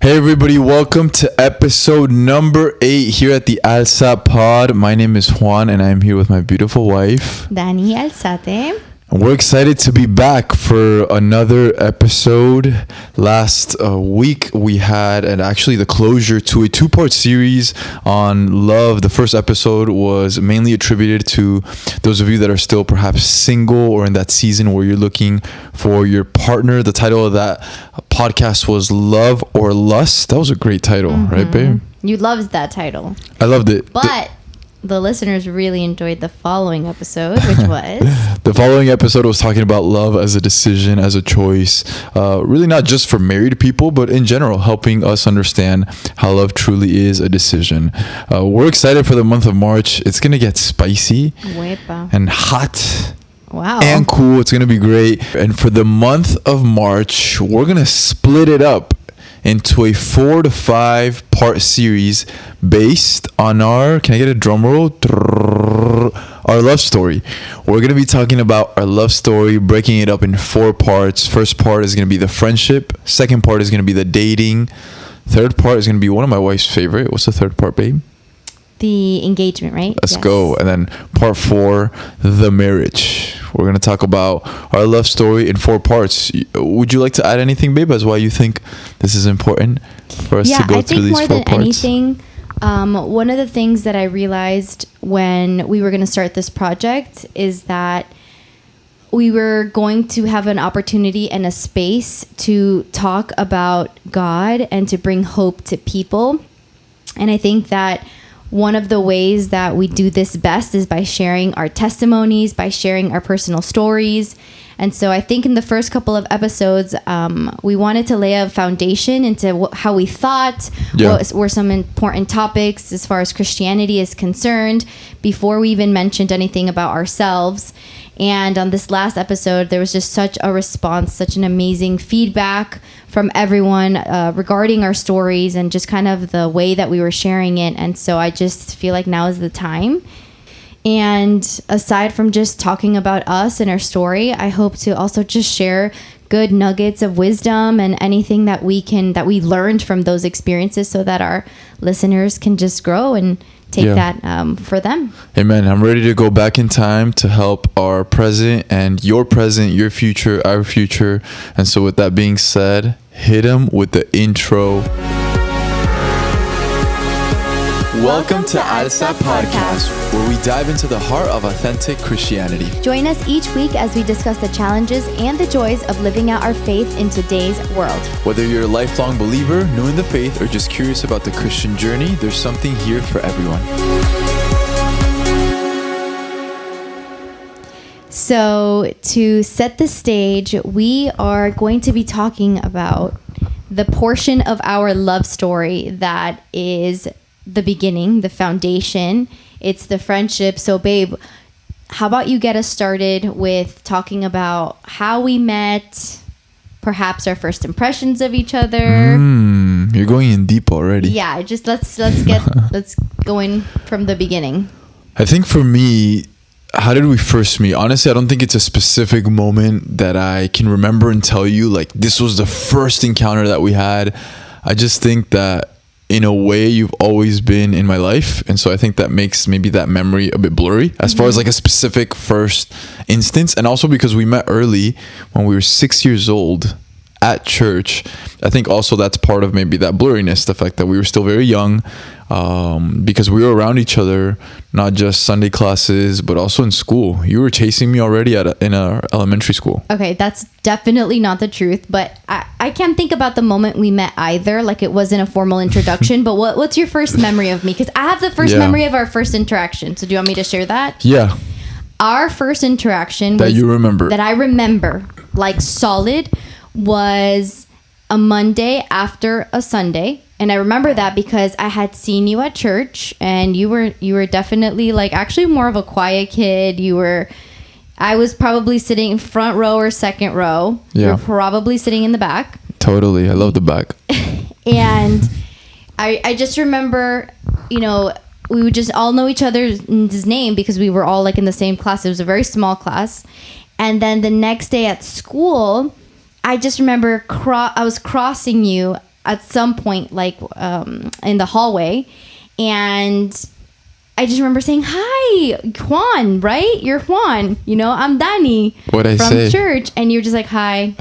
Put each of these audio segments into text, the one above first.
Hey everybody, welcome to episode number 8 here at the Alza pod. My name is Juan and I'm here with my beautiful wife, Dani Alzate. And we're excited to be back for another episode. Last week we had actually the closure to a 2-part series on love. The first episode was mainly attributed to those of you that are still perhaps single or in that season where you're looking for your partner. The title of that podcast was Love or Lust. That was a great title, right, babe? You loved that title. I loved it. But the listeners really enjoyed the following episode, which was... The following episode was talking about love as a decision, as a choice. Really not just for married people, but in general, helping us understand how love truly is a decision. We're excited for the month of March. It's going to get spicy and hot. Wow. And cool. It's going to be great. And for the month of March, we're going to split it up into a 4 to 5 part series based on our, can I get a drum roll? Our love story. We're going to be talking about our love story, breaking it up in 4 parts. First part is going to be the friendship. Second part is going to be the dating. Third part is going to be one of my wife's favorite. What's the third part, babe? The engagement, right? Let's go. And then part 4, the marriage. We're going to talk about our love story in 4 parts. Would you like to add anything, babe, as why you think this is important for us to go through these 4 parts? Yeah, I think more than anything, one of the things that I realized when we were going to start this project is that we were going to have an opportunity and a space to talk about God and to bring hope to people. And I think that one of the ways that we do this best is by sharing our testimonies, by sharing our personal stories. And so I think in the first couple of episodes, we wanted to lay a foundation into how we thought, what were some important topics as far as Christianity is concerned, before we even mentioned anything about ourselves. And on this last episode, there was just such a response, such an amazing feedback from everyone regarding our stories and just kind of the way that we were sharing it. And so I just feel like now is the time. And aside from just talking about us and our story, I hope to also just share good nuggets of wisdom and anything that we learned from those experiences so that our listeners can just grow and take that for them. Amen. I'm ready to go back in time to help our present, your future, our future. And so with that being said, hit him with the intro. Welcome to Alza Podcast, where we dive into the heart of authentic Christianity. Join us each week as we discuss the challenges and the joys of living out our faith in today's world. Whether you're a lifelong believer, new in the faith, or just curious about the Christian journey, there's something here for everyone. So, to set the stage, we are going to be talking about the portion of our love story that is the beginning, the foundation. It's the friendship. So, babe, how about you get us started with talking about how we met, perhaps our first impressions of each other. You're going in deep already. Yeah, just let's go in from the beginning. I think for me, how did we first meet? Honestly, I don't think it's a specific moment that I can remember and tell you, like, this was the first encounter that we had. I just think that in a way you've always been in my life, and so I think that makes maybe that memory a bit blurry as far as like a specific first instance. And also because we met early when we were 6 years old at church, I think also that's part of maybe that blurriness, the fact that we were still very young, because we were around each other, not just Sunday classes, but also in school. You were chasing me already in our elementary school. Okay, that's definitely not the truth, but I can't think about the moment we met either. Like, it wasn't a formal introduction, but what's your first memory of me? Because I have the first memory of our first interaction. So do you want me to share that? Yeah. Our first interaction that you remember. That I remember, like solid, was a Monday after a Sunday. And I remember that because I had seen you at church, and you were definitely like actually more of a quiet kid. I was probably sitting in front row or second row. Yeah. You were probably sitting in the back. Totally. I love the back. And I just remember, we would just all know each other's name because we were all like in the same class. It was a very small class. And then the next day at school, I just remember I was crossing you at some point, like in the hallway, and I just remember saying, "Hi, Juan, right? You're Juan. You know, I'm Dani from church." And you're just like, "Hi."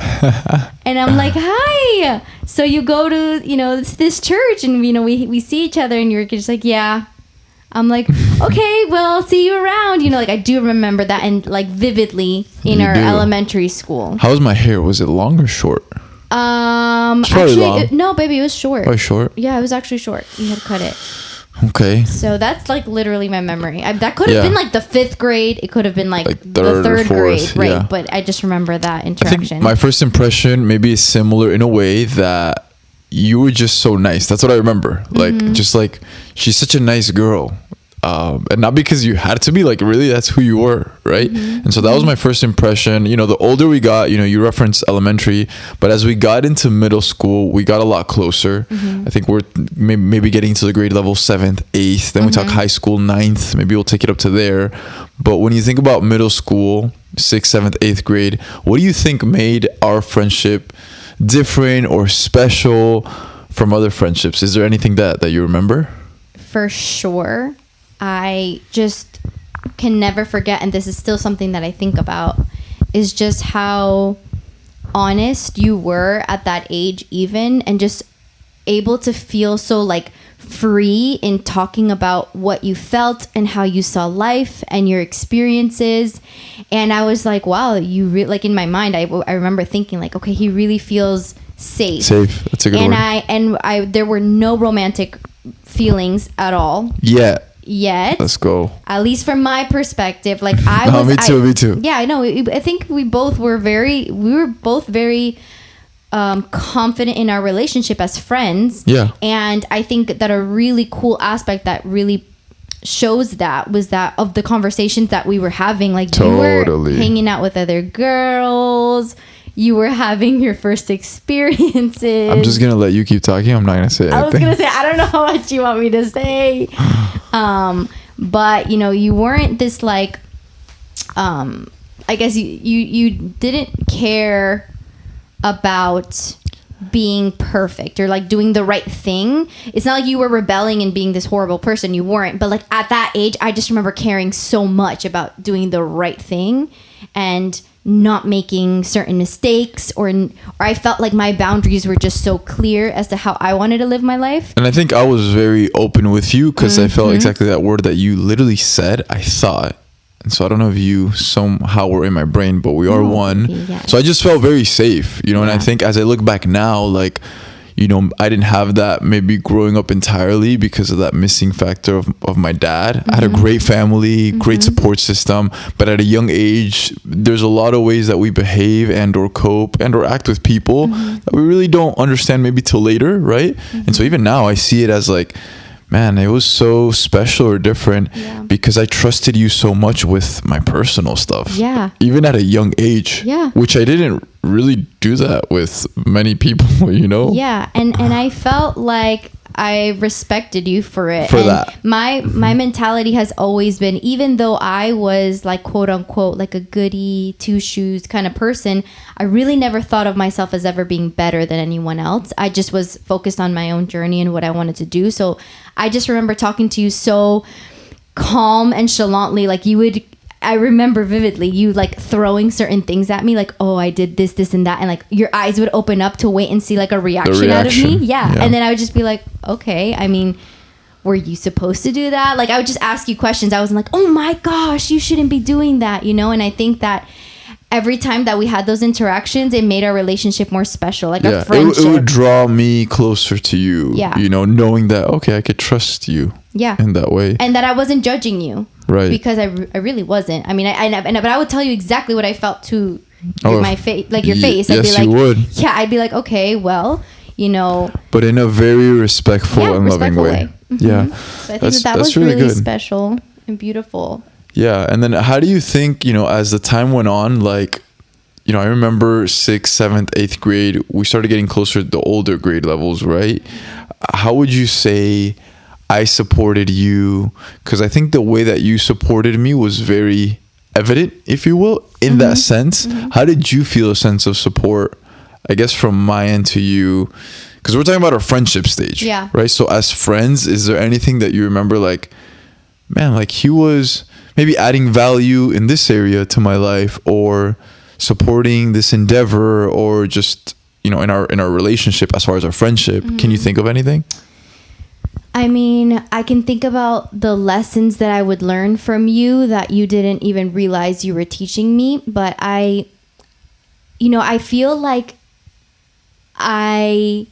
And I'm like, "Hi." So you go to, this church, and, we see each other, and you're just like, "Yeah." I'm like, "Okay, well, see you around." Like, I do remember that, and like vividly in our elementary school. How was my hair? Was it long or short? Actually, no, baby, it was short. Oh, short? Yeah, it was actually short. You had to cut it. Okay. So that's like literally my memory. That could have been like the 5th grade. It could have been like the 3rd grade, right? Yeah. But I just remember that interaction. I think my first impression maybe is similar in a way that you were just so nice. That's what I remember. Like, just like, she's such a nice girl. And not because you had to be, like, really, that's who you were, right? And so that was my first impression. The older we got, you referenced elementary, but as we got into middle school, we got a lot closer. I think we're maybe getting to the grade level 7th, 8th. Then we talk high school, 9th. Maybe we'll take it up to there. But when you think about middle school, 6th, 7th, 8th grade, what do you think made our friendship different or special from other friendships? Is there anything that you remember? For sure. I just can never forget, and this is still something that I think about, is just how honest you were at that age even, and just able to feel so like free in talking about what you felt and how you saw life and your experiences. And I was like, wow, like in my mind, I remember thinking like, okay, he really feels safe. That's a good word. And there were no romantic feelings at all. Yet. Let's go. At least from my perspective, like me too. Yeah, I know. I think we were both very confident in our relationship as friends. Yeah. And I think that a really cool aspect that really shows that was that of the conversations that we were having, like you were hanging out with other girls. You were having your first experiences. I'm just going to let you keep talking. I'm not going to say anything. I was going to say, I don't know how much you want me to say. But, you weren't this like, I guess you didn't care about being perfect or like doing the right thing. It's not like you were rebelling and being this horrible person. You weren't. But like at that age, I just remember caring so much about doing the right thing and not making certain mistakes, or I felt like my boundaries were just so clear as to how I wanted to live my life. And I think I was very open with you because I felt exactly that word that you literally said, I thought. And so I don't know if you somehow were in my brain, but we are one. Yes. So I just felt very safe, and I think as I look back now, like, I didn't have that maybe growing up entirely because of that missing factor of my dad. I had a great family, great support system, but at a young age, there's a lot of ways that we behave and or cope and or act with people that we really don't understand maybe till later, right? And so even now I see it as like, man, it was so special or different because I trusted you so much with my personal stuff. Yeah. Even at a young age. Yeah. Which I didn't really do that with many people, Yeah. And I felt like I respected you for it. For that. My mentality has always been, even though I was like, quote unquote, like a goody two shoes kind of person, I really never thought of myself as ever being better than anyone else. I just was focused on my own journey and what I wanted to do. So I just remember talking to you so calm and challantly, like I remember vividly you like throwing certain things at me, like, oh, I did this and that, and like your eyes would open up to wait and see like a reaction out of me. Yeah. And then I would just be like, okay, I mean, were you supposed to do that? Like I would just ask you questions. I wasn't like, oh my gosh, you shouldn't be doing that, And I think that every time that we had those interactions, it made our relationship more special, like a friendship. It would draw me closer to you, knowing that, okay, I could trust you in that way. And that I wasn't judging you. Right. Because I really wasn't. I mean, but I would tell you exactly what I felt to my face, like your face. I'd be like, you would. Yeah, I'd be like, okay, well, But in a very respectful and loving way. Yeah. So I think that was really good. Special and beautiful. Yeah. And then how do you think, as the time went on, like, I remember 6th, 7th, 8th grade, we started getting closer to the older grade levels, right? How would you say I supported you? Because I think the way that you supported me was very evident, if you will, in that sense. How did you feel a sense of support I guess from my end to you, because we're talking about our friendship stage. Yeah. Right. So as friends, is there anything that you remember, like, man, like he was maybe adding value in this area to my life, or supporting this endeavor, or just, you know, in our relationship as far as our friendship? Can you think of anything? I mean, I can think about the lessons that I would learn from you that you didn't even realize you were teaching me. But I feel like I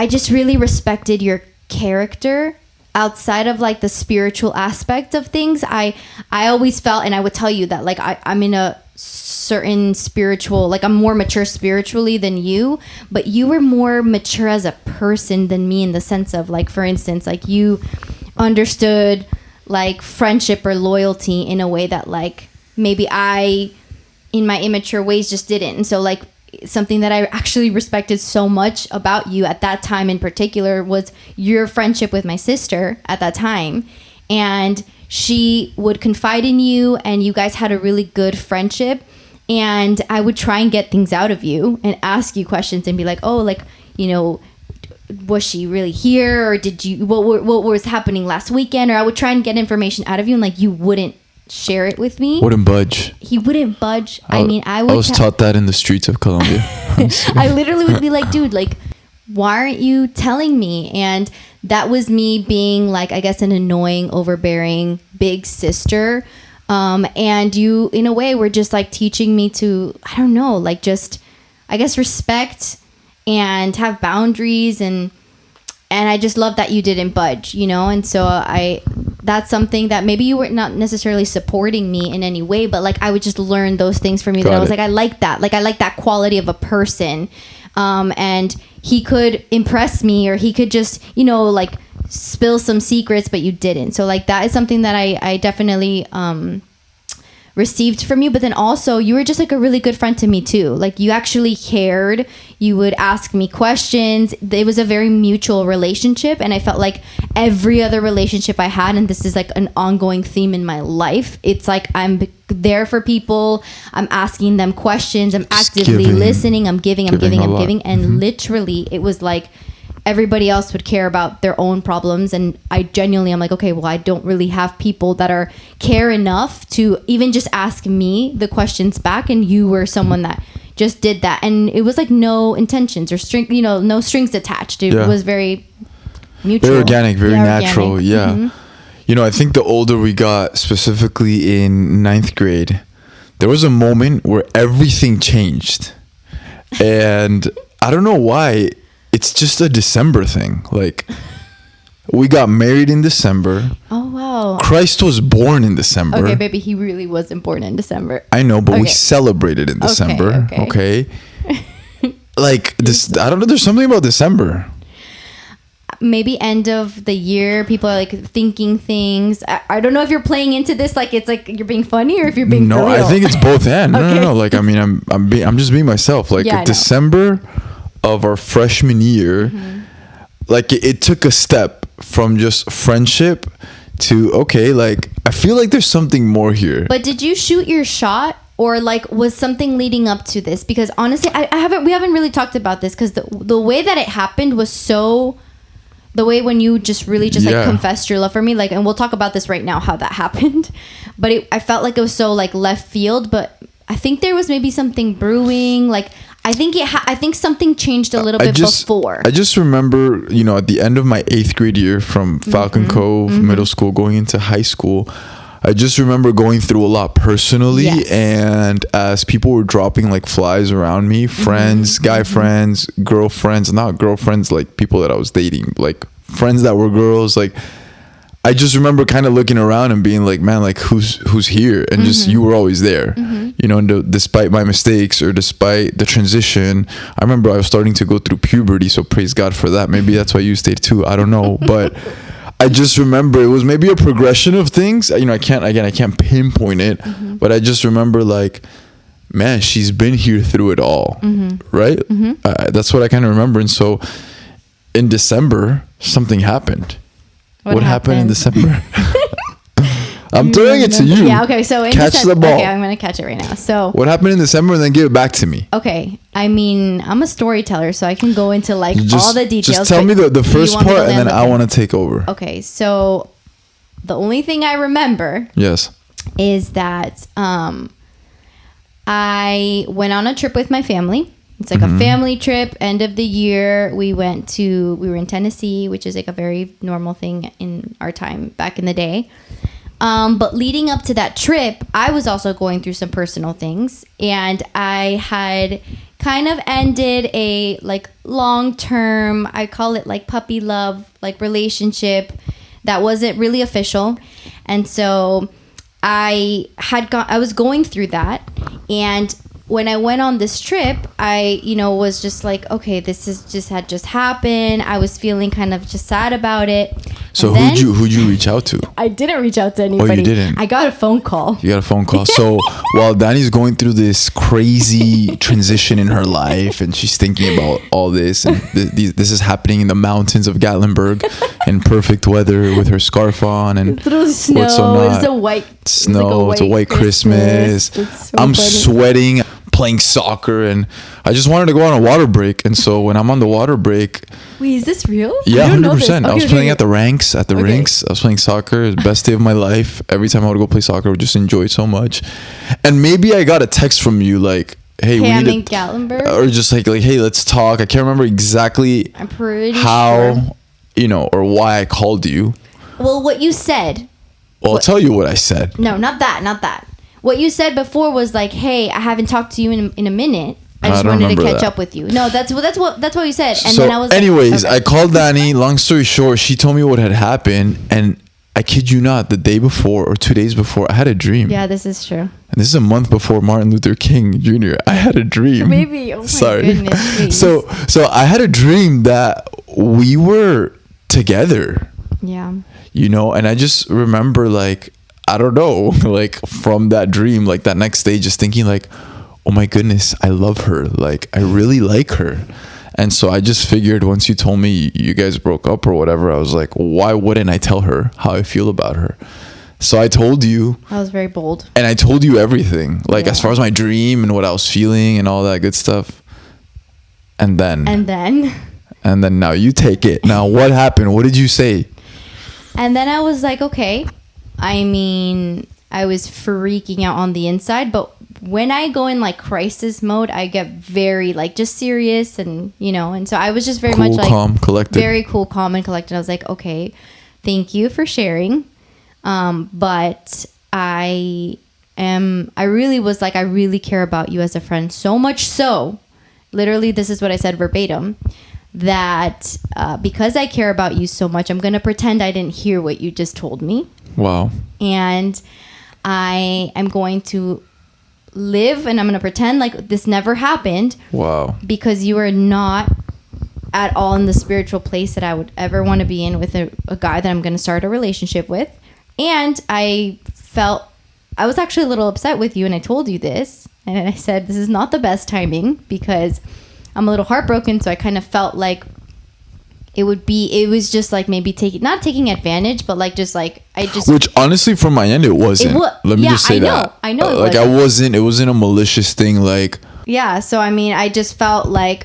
just really respected your character outside of like the spiritual aspect of things. I always felt, and I would tell you that like I'm in a certain spiritual, like I'm more mature spiritually than you, but you were more mature as a person than me, in the sense of like, for instance, like you understood like friendship or loyalty in a way that like maybe I in my immature ways just didn't. And so like something that I actually respected so much about you at that time in particular was your friendship with my sister at that time. And she would confide in you, and you guys had a really good friendship. And I would try and get things out of you and ask you questions and be like, oh, like, you know, was she really here? Or did you, what was happening last weekend? Or I would try and get information out of you, and like you wouldn't share it with me. Wouldn't budge. He wouldn't budge. I was taught that in the streets of Colombia. I literally would be like, dude, like, why aren't you telling me? And that was me being like, I guess, an annoying, overbearing big sister. And you, in a way, were just like teaching me to, I don't know, like just, I guess, respect and have boundaries. And I just love that you didn't budge, you know? And so that's something that maybe you were not necessarily supporting me in any way, but like I would just learn those things from you that I was like, I like that. Like I like that quality of a person. And he could impress me, or he could just, you know, like spill some secrets, but you didn't. So like that is something that I definitely received from you. But then also you were just like a really good friend to me too. Like you actually cared. You would ask me questions. It was a very mutual relationship, and I felt like every other relationship I had, and this is like an ongoing theme in my life, it's like I'm there for people. I'm asking them questions. I'm actively listening. I'm giving. And literally it was like everybody else would care about their own problems, and I genuinely am like, okay, well, I don't really have people that care enough to even just ask me the questions back, and you were someone that just did that, and it was like no intentions or no strings attached. It was very mutual, very organic, very natural. Organic. Yeah. Mm-hmm. You know, I think the older we got, specifically in 9th grade, there was a moment where everything changed, and I don't know why. It's just a December thing. Like, we got married in December. Oh, wow. Christ was born in December. Okay, baby, he really wasn't born in December. I know, but we celebrated in December. Okay. Like, this, I don't know, there's something about December. Maybe end of the year, people are like thinking things. I don't know if you're playing into this, like it's like you're being funny, or if you're being for real. I think it's both and. No. Like, I mean, I'm just being myself. Like, December of our freshman year, like it took a step from just friendship to, okay, like I feel like there's something more here. But did you shoot your shot, or like was something leading up to this? Because honestly, we haven't really talked about this, because the way that it happened was so, the way when you just really like confessed your love for me, like, and we'll talk about this right now, how that happened. But I felt like it was so like left field, but I think there was maybe something brewing. Like I think something changed a little bit before. I just remember, you know, at the end of my 8th grade year, from Falcon Cove Middle School going into high school, I just remember going through a lot personally. Yes. And as people were dropping like flies around me, friends, guy friends, girlfriends, not girlfriends, like people that I was dating, like friends that were girls, like I just remember kind of looking around and being like, man, like who's here? And just, you were always there, you know, and despite my mistakes or despite the transition. I remember I was starting to go through puberty, so praise God for that. Maybe that's why you stayed too, I don't know. But I just remember it was maybe a progression of things. You know, I can't pinpoint it, but I just remember like, man, she's been here through it all, right? That's what I kind of remember. And so in December, something happened. What happened in December? I'm throwing it to you. Yeah, okay. So in catch December, the ball. Okay, I'm going to catch it right now. So what happened in December, and then give it back to me. Okay. I mean, I'm a storyteller, so I can go into like all the details. Just tell me the first part, and then I want to take over. Okay. So the only thing I remember is that I went on a trip with my family. It's like a family trip, end of the year. We were in Tennessee, which is like a very normal thing in our time back in the day. But leading up to that trip, I was also going through some personal things, and I had kind of ended a like long-term, I call it like puppy love, like relationship that wasn't really official. And so I was going through that, and when I went on this trip, I, was just like, okay, had just happened. I was feeling kind of just sad about it. So who'd you reach out to? I didn't reach out to anybody. Oh, you didn't? I got a phone call. You got a phone call. So while Danny's going through this crazy transition in her life, and she's thinking about all this, and this is happening in the mountains of Gatlinburg in perfect weather with her scarf on, and little snow. It's a white snow. It's a white Christmas. So I'm sweating, playing soccer, and I just wanted to go on a water break. And so when I'm on the water break, wait, is this real? Yeah, 100%. I was playing at the rinks. I was playing soccer. It was the best day of my life. Every time I would go play soccer, I would just enjoy it so much. And maybe I got a text from you like, hey, we I'm need in Gatlinburg, or just like, hey, let's talk. I can't remember exactly. I'm pretty how, or why I called you. Well, what you said. Well, I'll tell you what I said. No, not that. What you said before was like, hey, I haven't talked to you in a minute. I just wanted to catch up with you. No, that's what you said. And so then I was anyways, I called Danny. Long story short, she told me what had happened, and I kid you not, the day before or 2 days before, I had a dream. Yeah, this is true. And this is a month before Martin Luther King Jr. I had a dream. Maybe. Oh my Sorry. goodness. Please. So I had a dream that we were together. Yeah. And I just remember like, I don't know, like from that dream, like that next day, just thinking like, oh my goodness, I love her. Like, I really like her. And so I just figured once you told me you guys broke up or whatever, I was like, why wouldn't I tell her how I feel about her? So I told you. I was very bold. And I told you everything, like as far as my dream and what I was feeling and all that good stuff. And then now you take it. Now what happened? What did you say? And then I was like, okay. I mean, I was freaking out on the inside, but when I go in like crisis mode, I get very like just serious and and so I was just very cool, much like calm, collected. Very cool, calm, and collected. I was like, okay, thank you for sharing. But I really was like, I really care about you as a friend, so much so, literally, this is what I said verbatim, that because I care about you so much, I'm gonna pretend I didn't hear what you just told me. Wow. And I am going to live and I'm going to pretend like this never happened. Wow. Because you are not at all in the spiritual place that I would ever want to be in with a guy that I'm going to start a relationship with. And I was actually a little upset with you, and I told you this, and I said, this is not the best timing because I'm a little heartbroken. So I kind of felt like it was just like maybe not taking advantage, but like just like which honestly from my end it wasn't. Let me just say that. I know. Like it wasn't a malicious thing. Like yeah. So I mean, I just felt like,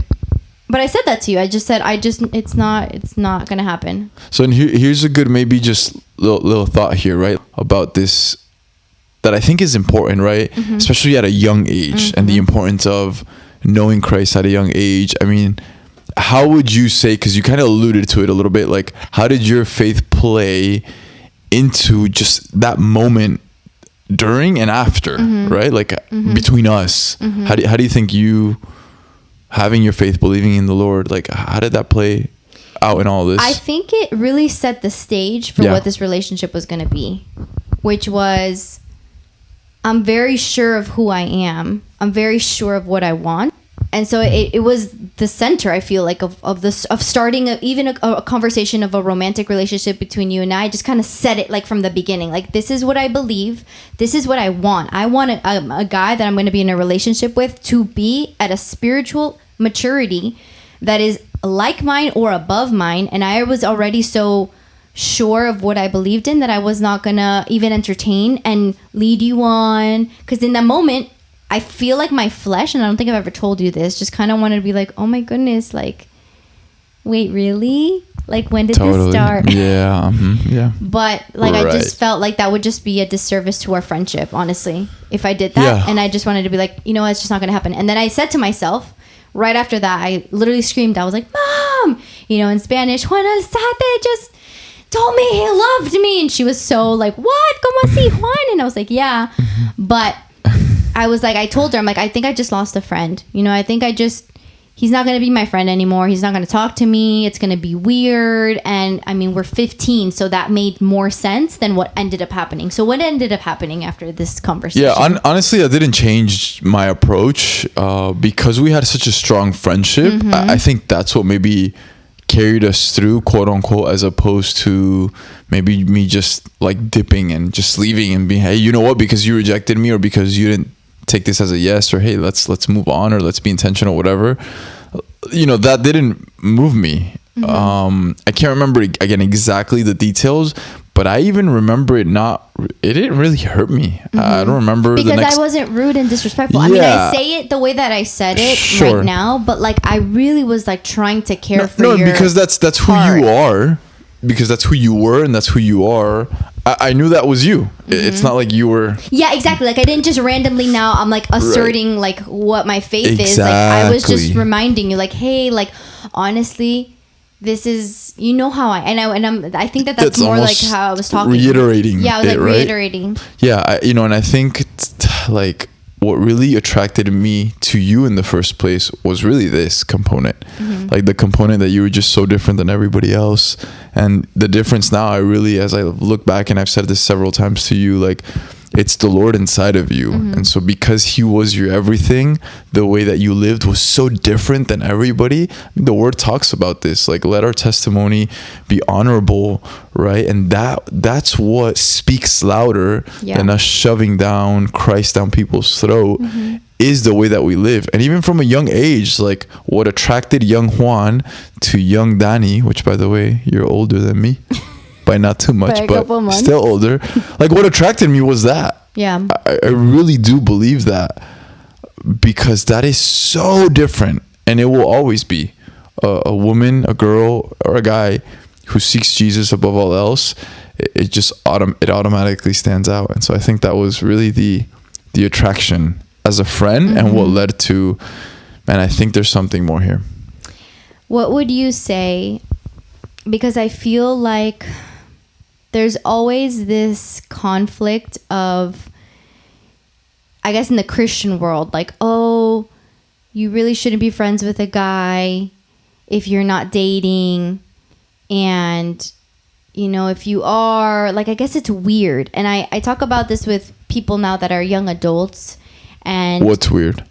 but I said that to you. I just said it's not gonna happen. So and here's a good maybe just little thought here, right, about this that I think is important, right? Mm-hmm. Especially at a young age, mm-hmm. and the importance of knowing Christ at a young age. I mean, how would you say, because you kind of alluded to it a little bit, like how did your faith play into just that moment during and after, mm-hmm. right? Like mm-hmm. between us, mm-hmm. how do you think you having your faith, believing in the Lord, like how did that play out in all this? I think it really set the stage for what this relationship was going to be, which was I'm very sure of who I am. I'm very sure of what I want. And so it was the center, I feel like, of starting a conversation of a romantic relationship between you and I. Just kind of set it like from the beginning. Like, this is what I believe. This is what I want. I want a guy that I'm going to be in a relationship with to be at a spiritual maturity that is like mine or above mine. And I was already so sure of what I believed in, that I was not gonna even entertain and lead you on. Because in that moment, I feel like my flesh, and I don't think I've ever told you this, just kind of wanted to be like, oh my goodness, like, wait, really? Like, when did this start? Yeah. Yeah. But like, I just felt like that would just be a disservice to our friendship, honestly, if I did that. Yeah. And I just wanted to be like, you know, it's just not going to happen. And then I said to myself, right after that, I literally screamed. I was like, Mom, you know, in Spanish, Juan Alzate just told me he loved me. And she was so like, what? ¿Cómo así, Juan? And I was like, yeah. But I was like, I told her, I'm like, I think I just lost a friend. You know, I think he's not going to be my friend anymore. He's not going to talk to me. It's going to be weird. And I mean, we're 15, so that made more sense than what ended up happening. So what ended up happening after this conversation? Yeah, honestly, I didn't change my approach because we had such a strong friendship. I think that's what maybe carried us through, quote unquote, as opposed to maybe me just like dipping and just leaving and being, hey, you know what, because you rejected me or because you didn't take this as a yes, or hey, let's move on, or let's be intentional, whatever. You know, that didn't move me. I can't remember again exactly the details, but I even remember it didn't really hurt me. I don't remember because I wasn't rude and disrespectful. Yeah. I mean, I say it the way that I said it right now, but like I really was like trying to care for your because that's who you are, because that's who you were and that's who you are. I knew that was you. It's not like you were. Yeah, exactly. Like I didn't just randomly now I'm like asserting like what my faith is. Like I was just reminding you like, hey, like honestly, this is, you know how I think that's more like how I was talking. Reiterating. Yeah, I was like reiterating. Yeah, and I think like what really attracted me to you in the first place was really this component, like the component that you were just so different than everybody else. And the difference now, I really, as I look back, and I've said this several times to you, like it's the Lord inside of you. And so because he was your everything, the way that you lived was so different than everybody. The word talks about this, like let our testimony be honorable, right? And that's what speaks louder than us shoving down Christ down people's throat, is the way that we live. And even from a young age, like what attracted young Juan to young Danny, which by the way, you're older than me. By not too much, but still older. Like what attracted me was that. Yeah. I really do believe that, because that is so different, and it will always be a woman, a girl, or a guy who seeks Jesus above all else. It just automatically stands out. And so I think that was really the attraction as a friend, and what led to, man, I think there's something more here. What would you say? Because I feel like there's always this conflict of, I guess in the Christian world, like, oh, you really shouldn't be friends with a guy if you're not dating. And, you know, if you are, like, I guess it's weird. And I talk about this with people now that are young adults. And what's weird?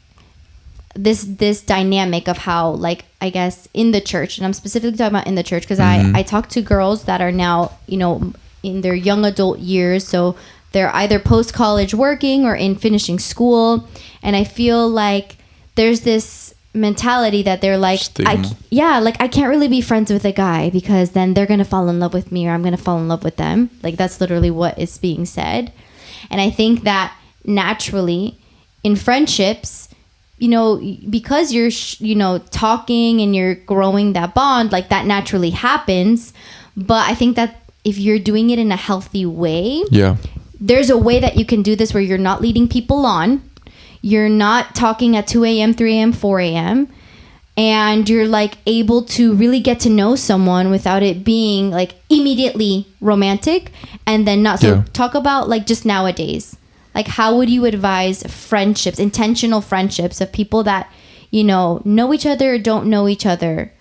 This dynamic of how, like, I guess in the church, and I'm specifically talking about in the church, because I talk to girls that are now, you know, in their young adult years, so they're either post-college working or in finishing school, and I feel like there's this mentality that they're like, I can't really be friends with a guy because then they're gonna fall in love with me, or I'm gonna fall in love with them. Like that's literally what is being said. And I think that naturally in friendships, you know, because you're, you know, talking and you're growing that bond, like that naturally happens. But I think that if you're doing it in a healthy way, there's a way that you can do this where you're not leading people on. You're not talking at 2 a.m., 3 a.m., 4 a.m. And you're like able to really get to know someone without it being like immediately romantic and then not. So talk about like just nowadays. Like, how would you advise friendships, intentional friendships of people that, you know each other or don't know each other,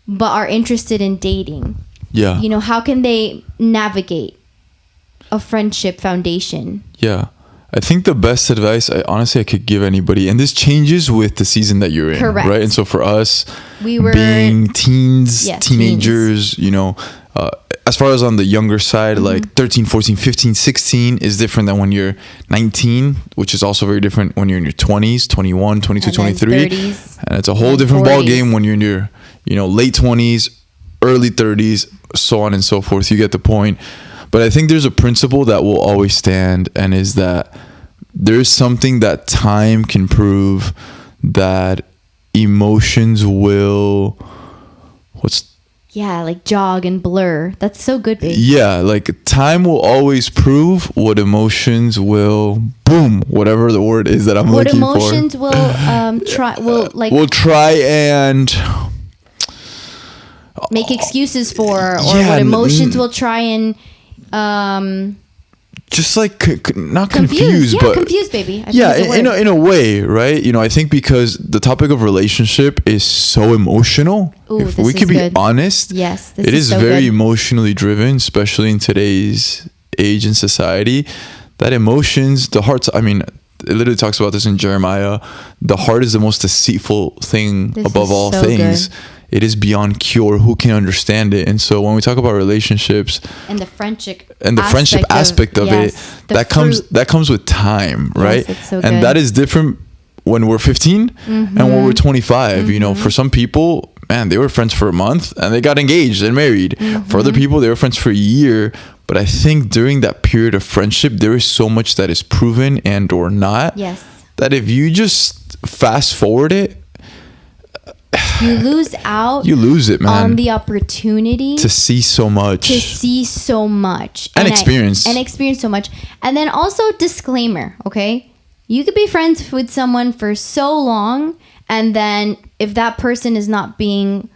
but are interested in dating? Yeah. You know, how can they navigate a friendship foundation? Yeah. I think the best advice I could give anybody, and this changes with the season that you're in. Correct. Right? And so for us, we were being teenagers, you know, as far as on the younger side, like 13, 14, 15, 16 is different than when you're 19, which is also very different when you're in your 20s, 21, 22, and 23. 30s, and it's a whole different 40s. Ball game when you're in your, you know, late 20s, early 30s, so on and so forth. You get the point. But I think there's a principle that will always stand, and is that there's something that time can prove, that emotions will like jog and blur. That's so good, babe. Yeah, like time will always prove what emotions will boom, whatever the word is that I'm looking for. What emotions will try and make excuses for, or what emotions will try and just like not confused, yeah, but confused, baby. In a way, right? I think because the topic of relationship is so emotional. Ooh, if we could be honest, yes, it is so very emotionally driven, especially in today's age and society. That emotions, the heart. I mean, it literally talks about this in Jeremiah. The heart is the most deceitful thing above all things. Good. It is beyond cure. Who can understand it? And so when we talk about relationships and the friendship aspect of it, that comes with time, right? Yes, it's so and good. That is different when we're 15 and when we're 25. For some people, man, they were friends for a month and they got engaged and married. For other people, they were friends for a year. But I think during that period of friendship, there is so much that is proven and or not. Yes. That if you just fast forward it, you lose out. You lose it, man. On the opportunity to see so much. And experience so much. And then also, disclaimer, okay? You could be friends with someone for so long, and then if that person is not being,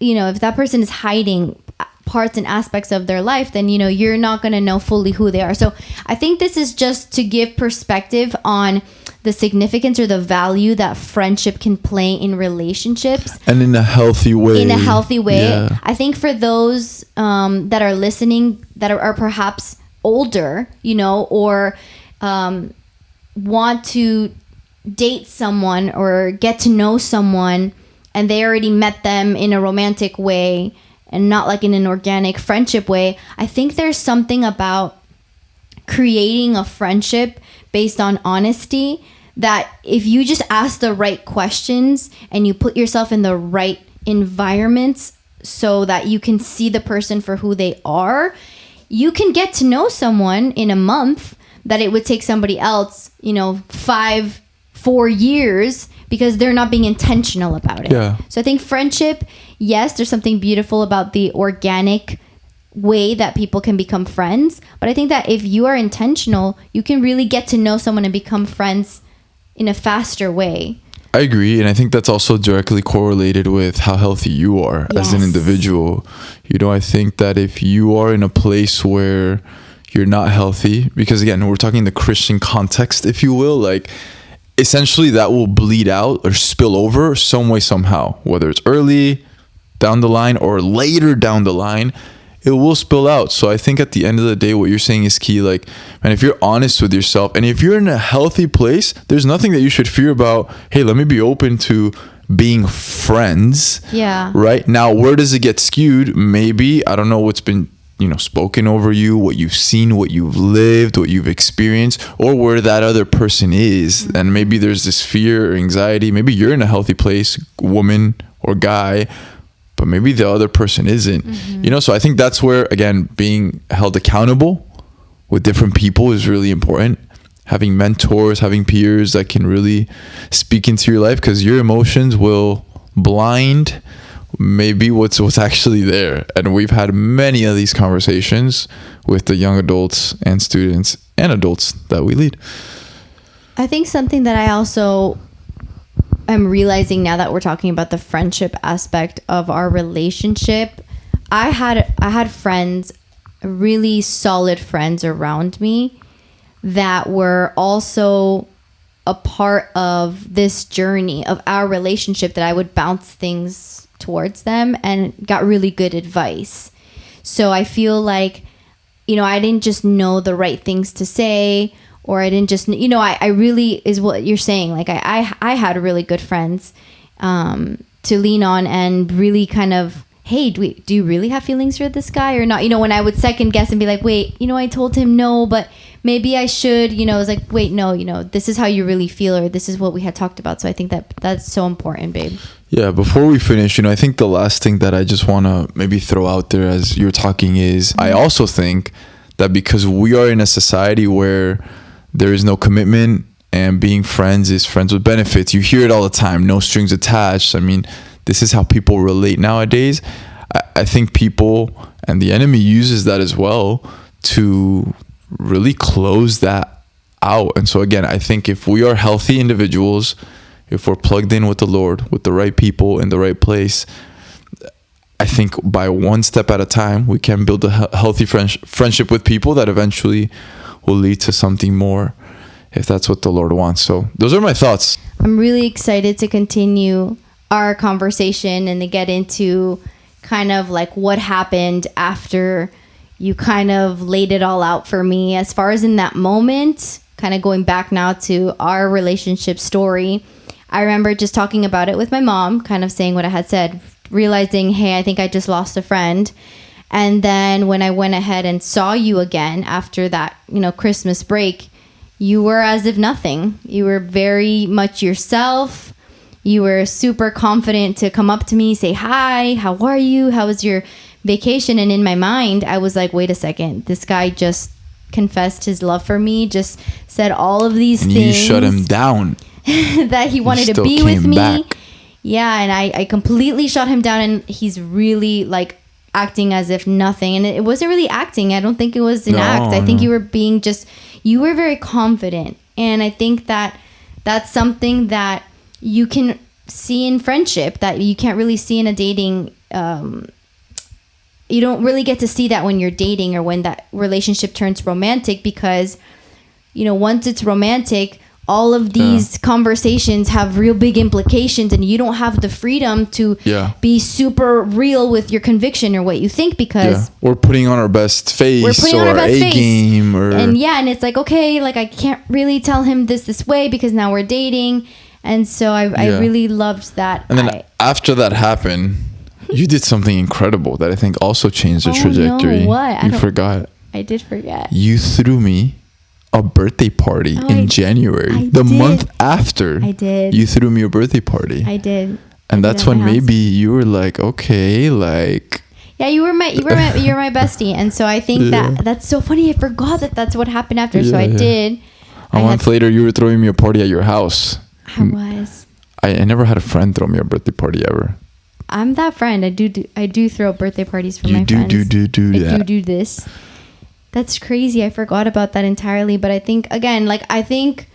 if that person is hiding parts and aspects of their life, then you're not going to know fully who they are. So I think this is just to give perspective on the significance or the value that friendship can play in relationships, and in a healthy way. Yeah. I think for those that are listening, that are perhaps older, or want to date someone or get to know someone, and they already met them in a romantic way and not like in an organic friendship way, I think there's something about creating a friendship based on honesty, that if you just ask the right questions and you put yourself in the right environments so that you can see the person for who they are, you can get to know someone in a month that it would take somebody else, 4 years, because they're not being intentional about it. Yeah. So I think friendship, yes, there's something beautiful about the organic way that people can become friends. But I think that if you are intentional, you can really get to know someone and become friends in a faster way. I agree. And I think that's also directly correlated with how healthy you are as an individual. I think that if you are in a place where you're not healthy, because again, we're talking the Christian context, if you will, like essentially that will bleed out or spill over some way, somehow, whether it's early down the line or later down the line, it will spill out. So I think at the end of the day, what you're saying is key. Like, man, if you're honest with yourself and if you're in a healthy place, there's nothing that you should fear about. Hey, let me be open to being friends. Yeah. Right now, where does it get skewed? Maybe, I don't know what's been, spoken over you, what you've seen, what you've lived, what you've experienced, or where that other person is. And maybe there's this fear or anxiety. Maybe you're in a healthy place, woman or guy, but maybe the other person isn't. So I think that's where, again, being held accountable with different people is really important. Having mentors, having peers that can really speak into your life, because your emotions will blind maybe what's actually there. And we've had many of these conversations with the young adults and students and adults that we lead. I think something that I also I'm realizing now that we're talking about the friendship aspect of our relationship, I had friends, really solid friends around me that were also a part of this journey of our relationship, that I would bounce things towards them and got really good advice. So I feel like, I didn't just know the right things to say, or I didn't just, I really, is what you're saying. Like I had really good friends to lean on and really kind of, hey, do you really have feelings for this guy or not? When I would second guess and be like, wait, I told him no, but maybe I should, you know, it's like, wait, no, you know, this is how you really feel, or this is what we had talked about. So I think that that's so important, babe. Yeah, before we finish, you know, I think the last thing that I just want to maybe throw out there as you're talking is, I also think that because we are in a society where there is no commitment and being friends is friends with benefits. You hear it all the time, no strings attached. I mean, this is how people relate nowadays. I think people and the enemy uses that as well to really close that out. And so again, I think if we are healthy individuals, if we're plugged in with the Lord, with the right people in the right place, I think by one step at a time, we can build a healthy friendship with people that eventually will lead to something more, if that's what the Lord wants. So those are my thoughts. I'm really excited to continue our conversation and to get into kind of like what happened after you kind of laid it all out for me, as far as in that moment, kind of going back now to our relationship story. I remember just talking about it with my mom, kind of saying what I had said, realizing, hey, I think I just lost a friend. And then when I went ahead and saw you again after that, you know, Christmas break, you were as if nothing. You were very much yourself. You were super confident to come up to me, say, hi, how are you? How was your vacation? And in my mind, I was like, wait a second, this guy just confessed his love for me, just said all of these and things. You shut him down. That he wanted to be with me. Back. Yeah, and I completely shut him down, and he's really like acting as if nothing. And it wasn't really acting. I don't think it was an act. I think you were being you were very confident. And I think that that's something that you can see in friendship that you can't really see in a dating. You don't really get to see that when you're dating or when that relationship turns romantic, because, you know, once it's romantic, all of these conversations have real big implications, and you don't have the freedom to be super real with your conviction or what you think, because we're putting on our best face, or our A game, and it's like, okay, like I can't really tell him this way because now we're dating. And so I really loved that. And then after that happened, you did something incredible that I think also changed the trajectory. No, what? You forgot. I did forget. You threw me a birthday party in January. The month after. I did. You threw me a birthday party. I did. And that's when maybe you were like, okay, like. Yeah, you're my bestie, and so I think that's so funny. I forgot that's what happened after. So I did. A month later, you were throwing me a party at your house. I was. I never had a friend throw me a birthday party ever. I'm that friend. I do throw birthday parties for my friends. I do this. That's crazy. I forgot about that entirely. But I think, again, I think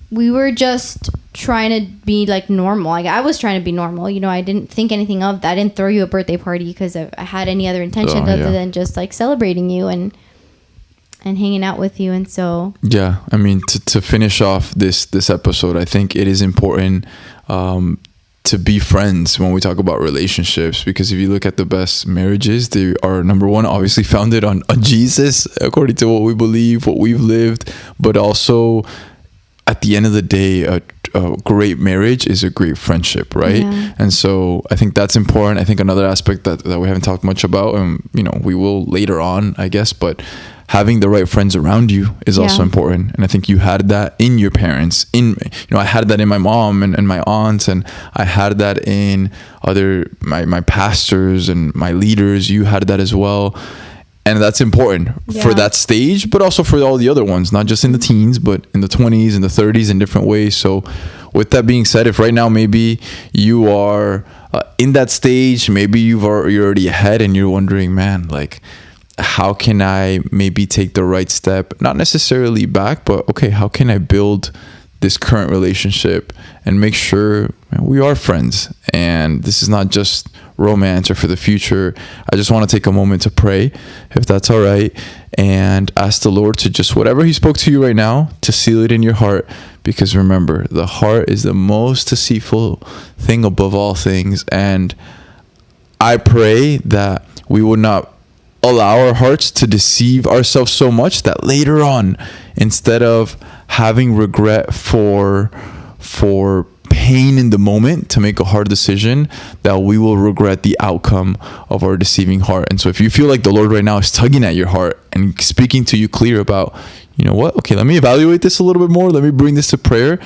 we were just trying to be like normal. Like I was trying to be normal. You know, I didn't think anything of that. I didn't throw you a birthday party because I had any other intention other than just like celebrating you and hanging out with you. And so I mean, to finish off this episode, I think it is important to be friends when we talk about relationships, because if you look at the best marriages, they are, number one, obviously founded on Jesus, according to what we believe, what we've lived, but also at the end of the day, a great marriage is a great friendship, right? And so I think that's important. I think another aspect that we haven't talked much about, and you know, we will later on, I guess, but having the right friends around you is also important. And I think you had that in your parents. I had that in my mom and my aunts, and I had that in my pastors and my leaders. You had that as well. And that's important for that stage, but also for all the other ones, not just in the teens, but in the 20s and the 30s in different ways. So with that being said, if right now maybe you are in that stage, maybe you're already ahead and you're wondering, man, like, how can I maybe take the right step? Not necessarily back, but okay, how can I build this current relationship and make sure we are friends and this is not just romance or for the future? I just want to take a moment to pray, if that's all right, and ask the Lord to just, whatever he spoke to you right now, to seal it in your heart. Because remember, the heart is the most deceitful thing above all things. And I pray that we would not allow our hearts to deceive ourselves so much that later on, instead of having regret for pain in the moment to make a hard decision, that we will regret the outcome of our deceiving heart. And so if you feel like the Lord right now is tugging at your heart and speaking to you clear about, you know what, okay, let me evaluate this a little bit more, let me bring this to prayer,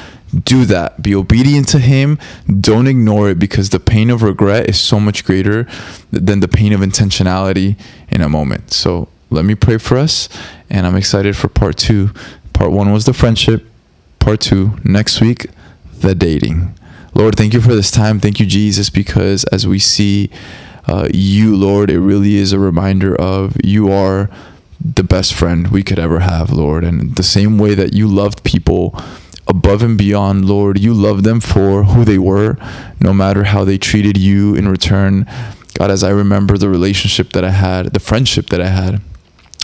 do that. Be obedient to him. Don't ignore it, because the pain of regret is so much greater than the pain of intentionality in a moment. So let me pray for us, and I'm excited for part 2. Part 1 was the friendship. Part 2, next week, the dating. Lord, thank you for this time. Thank you, Jesus, because as we see you, Lord, it really is a reminder of you are the best friend we could ever have, Lord. And the same way that you loved people above and beyond, Lord, you loved them for who they were, no matter how they treated you in return. God, as I remember the relationship that I had, the friendship that I had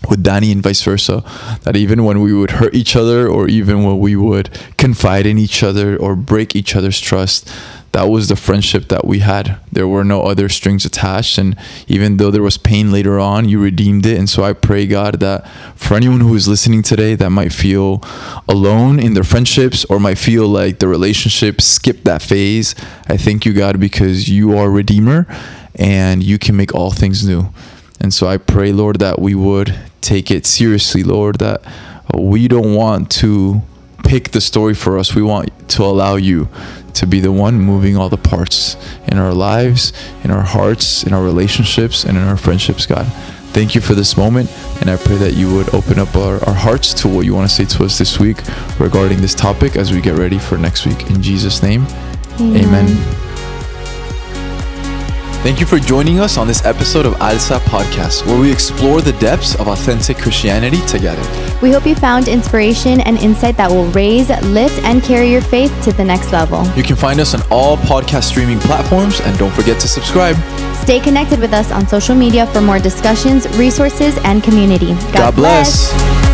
with Danny and vice versa, that even when we would hurt each other, or even when we would confide in each other or break each other's trust, that was the friendship that we had. There were no other strings attached, and even though there was pain later on, you redeemed it. And so I pray, God, that for anyone who is listening today that might feel alone in their friendships, or might feel like the relationship skipped that phase, I thank you, God, because you are Redeemer and you can make all things new. And so I pray, Lord, that we would take it seriously, Lord, that we don't want to pick the story for us. We want to allow you to be the one moving all the parts in our lives, in our hearts, in our relationships, and in our friendships, God. Thank you for this moment, and I pray that you would open up our hearts to what you want to say to us this week regarding this topic as we get ready for next week. In Jesus' name, amen. Thank you for joining us on this episode of Alza Podcast, where we explore the depths of authentic Christianity together. We hope you found inspiration and insight that will raise, lift, and carry your faith to the next level. You can find us on all podcast streaming platforms, and don't forget to subscribe. Stay connected with us on social media for more discussions, resources, and community. God bless.